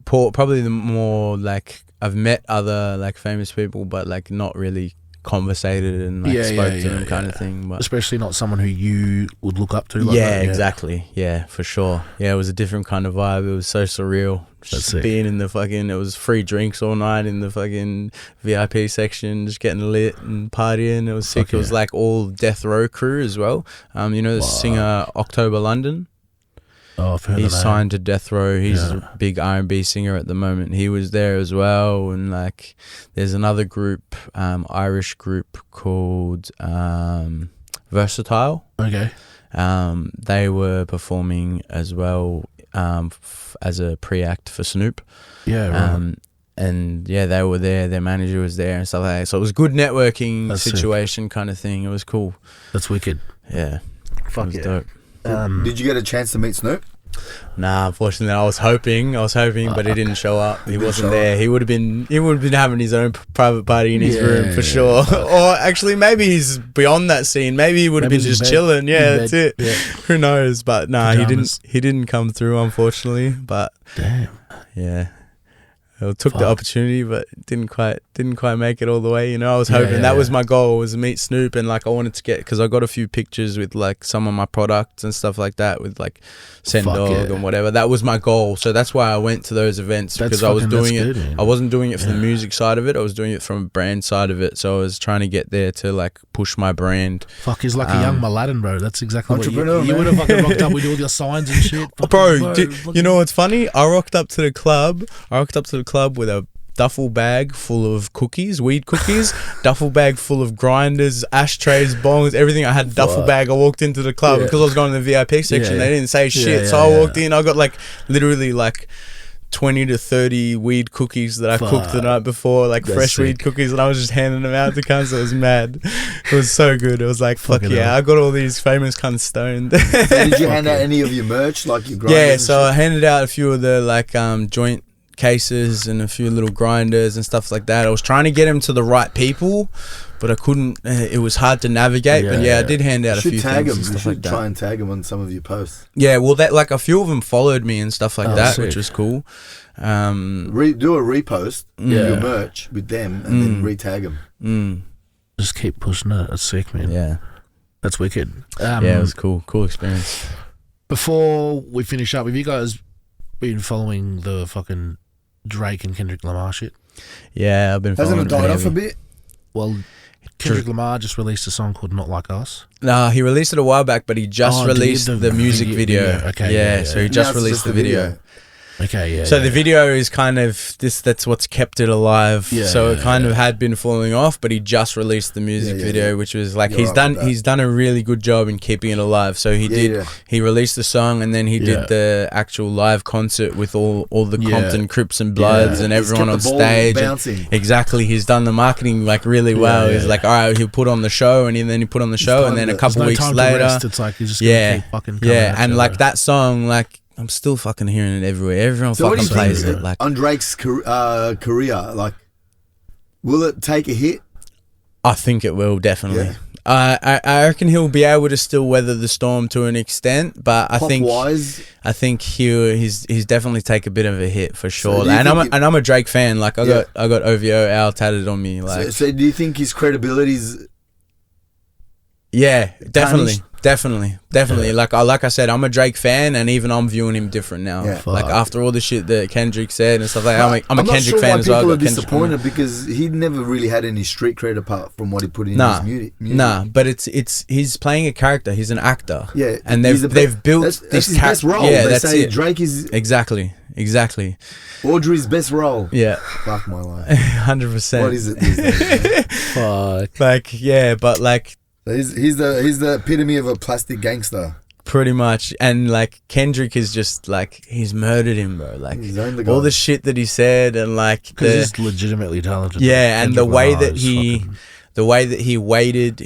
Probably the more like I've met other like famous people, but like not really conversated and like spoke to them kind of thing. But especially not someone who you would look up to. Like yeah, that, exactly. Yeah, for sure. Yeah, it was a different kind of vibe. It was so surreal. Just being in the fucking, it was free drinks all night in the fucking VIP section, just getting lit and partying. It was sick. It was like all Death Row crew as well. You know the singer October London? Oh, I've heard He's of that. signed to Death Row. He's a big R&B singer at the moment. He was there as well. And like, there's another group, Irish group called Versatile. Okay. They were performing as well as a pre-act for Snoop. Yeah, right. And yeah, they were there. Their manager was there and stuff like that. So it was a good networking That's situation kind of thing. It was cool. That's wicked. Yeah. Fuck it was yeah. dope. Did you get a chance to meet Snoop? Nah, unfortunately, I was hoping, but he didn't show up. He wasn't there. He would have been having his own private party in his room for sure. Or actually, maybe he's beyond that scene. Maybe he would have been just chilling. Yeah, that's it. Yeah. Who knows? But nah, Pajamas. he didn't come through, unfortunately. But Damn. yeah. I took the opportunity, but didn't quite make it all the way. You know, I was hoping that was my goal, was to meet Snoop, and like I wanted to get, because I got a few pictures with like some of my products and stuff like that with like Sendog and whatever. That was my goal, so that's why I went to those events, because I was doing it. Man. I wasn't doing it for the music side of it. I was doing it from a brand side of it. So I was trying to get there to like push my brand. Fuck, he's like a young Mladen, bro. That's exactly entrepreneur, what you would have fucking rocked up with all your signs and shit. Bro, you know what's funny? I rocked up to the club with a duffel bag full of cookies, weed cookies, duffel bag full of grinders, ashtrays, bongs, everything. I had a duffel bag. I walked into the club because I was going to the VIP section. They didn't say shit. So I walked in. I got like literally like 20 to 30 weed cookies that I cooked the night before, like fresh weed cookies, and I was just handing them out to cunts. It was mad. It was so good. It was like, fuck yeah, I got all these famous cunts stoned. So did you hand out any of your merch, like your grinders? Yeah, so I handed out a few of the like joint cases and a few little grinders and stuff like that. I was trying to get them to the right people, but I couldn't. It was hard to navigate. But I did hand out a few things and stuff like that. Try and tag them on some of your posts. Yeah, well, that like a few of them followed me and stuff like that, which was cool. Do a repost of your merch with them and then retag them. Just keep pushing it. That's sick, man. Yeah, that's wicked. It was cool experience. Before we finish up, have you guys been following the fucking Drake and Kendrick Lamar shit? Yeah, I've been following it. Hasn't it died off a bit? Well, Kendrick Lamar just released a song called Not Like Us. No, he released it a while back, but he just released the music video. Okay, so he just released the video. Okay, yeah. So the video is kind of that's what's kept it alive. Yeah, so it kind of had been falling off, but he just released the music video, which was like he's done a really good job in keeping it alive. So he released the song, and then he did the actual live concert with all the Compton Crips and Bloods and everyone on stage. Exactly, he's done the marketing like really well. He's like, all right, he'll put on the show, and then he put on the show, and then a couple weeks later, it's like you're just gonna keep fucking and like that song, like I'm still fucking hearing it everywhere. Everyone fucking plays it. Like on Drake's career, like, will it take a hit? I think it will, definitely. Yeah. I reckon he'll be able to still weather the storm to an extent, but I think he's definitely take a bit of a hit for sure. So I'm a Drake fan. Like I got OVO Al tatted on me. Like so do you think his credibility's Yeah, definitely. Tarnished? Definitely. Like I said, I'm a Drake fan, and even I'm viewing him different now. Yeah. Like after all the shit that Kendrick said and stuff like that, I'm a not Kendrick sure fan why as well. People are Got Kendrick- disappointed because he never really had any street cred apart from what he put in his music. Nah, but it's he's playing a character. He's an actor. Yeah, and he's they've built that's this his best role. Yeah, they that's say it. Drake is Exactly. Audrey's best role. Yeah, Fuck my life. 100%. What is it these days? Man? Fuck. Like, yeah, but like He's the epitome of a plastic gangster. pretty much, and like Kendrick is just like he's murdered him, bro. Like He's owned the guy. all the shit that he said, and like Because he's legitimately talented. yeah, and the Kendrick way Lamar that is he. fucking- The way that he waited,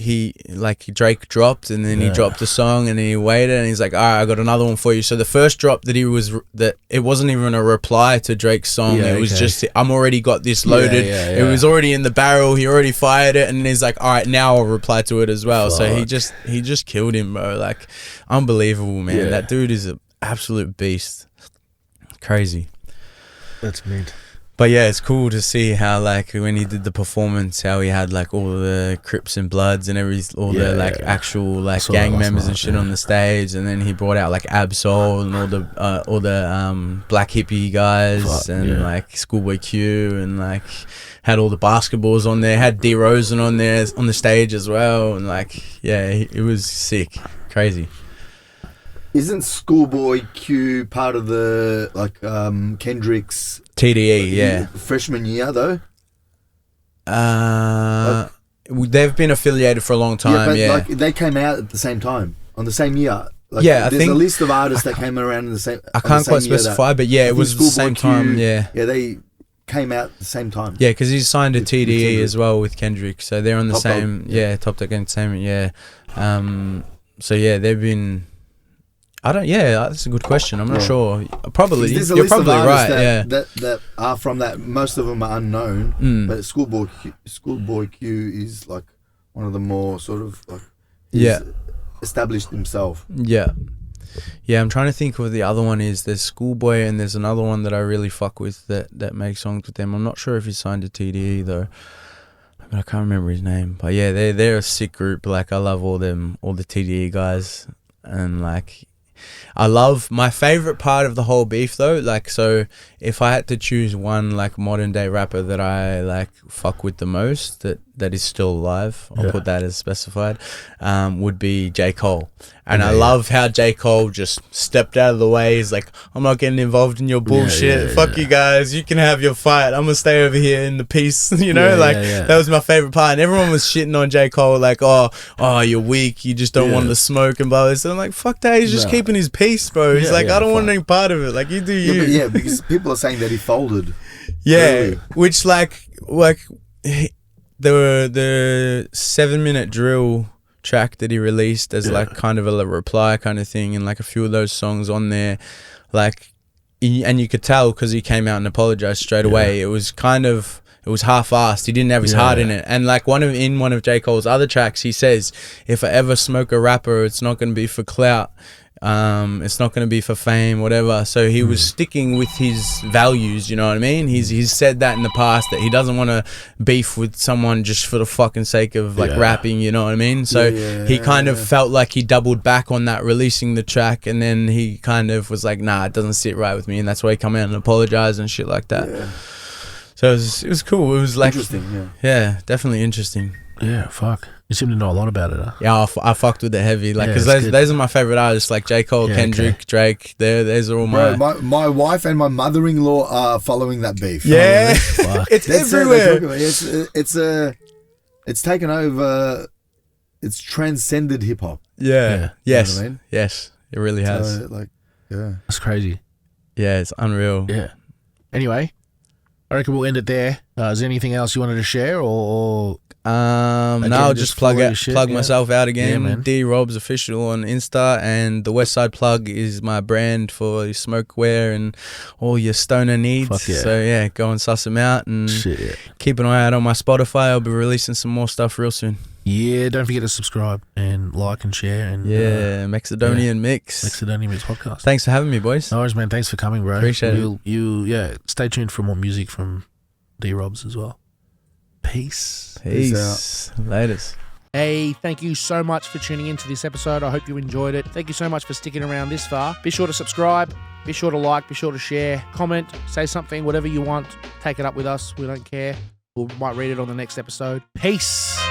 Drake dropped, and then he dropped the song, and then he waited, and he's like, "All right, I got another one for you." So the first drop that it wasn't even a reply to Drake's song. Yeah, it was okay. just, "I'm already got this loaded." yeah. It was already in the barrel. He already fired it, and then he's like, "All right, now I'll reply to it as well." So he just killed him, bro. Like, unbelievable, man. Yeah. That dude is an absolute beast. Crazy. That's mint. But yeah, it's cool to see how like when he did the performance, how he had like all the Crips and Bloods and all the like actual like saw that gang last members night, and shit on the stage, and then he brought out like Absol and all the black hippie guys like Schoolboy Q, and like had all the basketballs on there, had Dee Robz on there on the stage as well, and like it was sick, crazy. Isn't Schoolboy Q part of the Kendrick's TDE, freshman year though? They've been affiliated for a long time, but like they came out at the same time on the same year. Like, Yeah, I there's think- a list of artists that came around in the same. I on the can't same quite year that- specify, but yeah, I it think was the Schoolboy same time. Q, Yeah, they came out at the same time. yeah, because he's signed to With TDE Kendrick. as well with Kendrick, so they're on the Top Dog, same. Top Dog Entertainment. Yeah, so yeah, they've been. I don't. Yeah, that's a good question. I'm not sure. Probably, There's a you're list of probably right. artists that are from that. Most of them are unknown, but Schoolboy Q is like one of the more sort of like he's established himself. Yeah. I'm trying to think of what the other one is. There's Schoolboy, and there's another one that I really fuck with that makes songs with them. I'm not sure if he's signed to TDE though. I can't remember his name, but yeah, they're a sick group. Like I love all the TDE guys, and like I love my favorite part of the whole beef though. Like, so if I had to choose one like modern day rapper that I like fuck with the most that is still alive, I'll put that as specified, would be J. Cole. And I love how J. Cole just stepped out of the way. He's like, I'm not getting involved in your bullshit. Fuck you guys. You can have your fight. I'm gonna stay over here in the peace. That was my favorite part. And everyone was shitting on J. Cole like, oh, you're weak. You just don't want the smoke and blah. So I'm like, fuck that. He's just keeping his peace, bro. He's like, I don't want any part of it. Like, you do you. Yeah, because people are saying that he folded. Yeah, Really? which like the 7-minute drill track that he released as like kind of a reply kind of thing, and like a few of those songs on there, like, and you could tell because he came out and apologized straight away. It was half-assed. He didn't have his heart in it. And like one of J. Cole's other tracks, he says, if I ever smoke a rapper, it's not going to be for clout. It's not going to be for fame, whatever. So he was sticking with his values, you know what I mean? He's said that in the past, that he doesn't want to beef with someone just for the fucking sake of like rapping, you know what I mean? So he kind of felt like he doubled back on that, releasing the track, and then he kind of was like, nah, it doesn't sit right with me, and that's why he come out and apologized and shit like that. So it was cool. It was like Interesting, yeah, definitely interesting. Yeah, fuck. You seem to know a lot about it, huh? Yeah, I fucked with it heavy, like, because it's good. those are my favorite artists, like J. Cole, Kendrick, Drake. Those are all Bro, my. my wife and my mother-in-law are following that beef. Yeah, Fuck. it's That's it, everywhere. they talk about it. It's taken over. It's transcended hip hop. Yeah. Yes. You know what I mean? Yes. It really has. So, like, yeah. That's crazy. Yeah, it's unreal. Yeah. Anyway, I reckon we'll end it there. Is there anything else you wanted to share, or No, Again, just just follow your plug shit, myself out again. Yeah, man. DeeRobz official on Insta, and the Westside Plug is my brand for your smokewear and all your stoner needs. Fuck yeah. So yeah, go and suss them out, and shit? keep an eye out on my Spotify. I'll be releasing some more stuff real soon. Yeah, don't forget to subscribe and like and share. And Mexidonian Mix. Mexidonian Mix podcast. Thanks for having me, boys. No worries, man. Thanks for coming, bro. Appreciate it. You stay tuned for more music from DeeRobz as well. Peace. Peace. Laters. Hey, thank you so much for tuning into this episode. I hope you enjoyed it. Thank you so much for sticking around this far. Be sure to subscribe, be sure to like, be sure to share, comment, say something, whatever you want. Take it up with us. We don't care. We might read it on the next episode. Peace.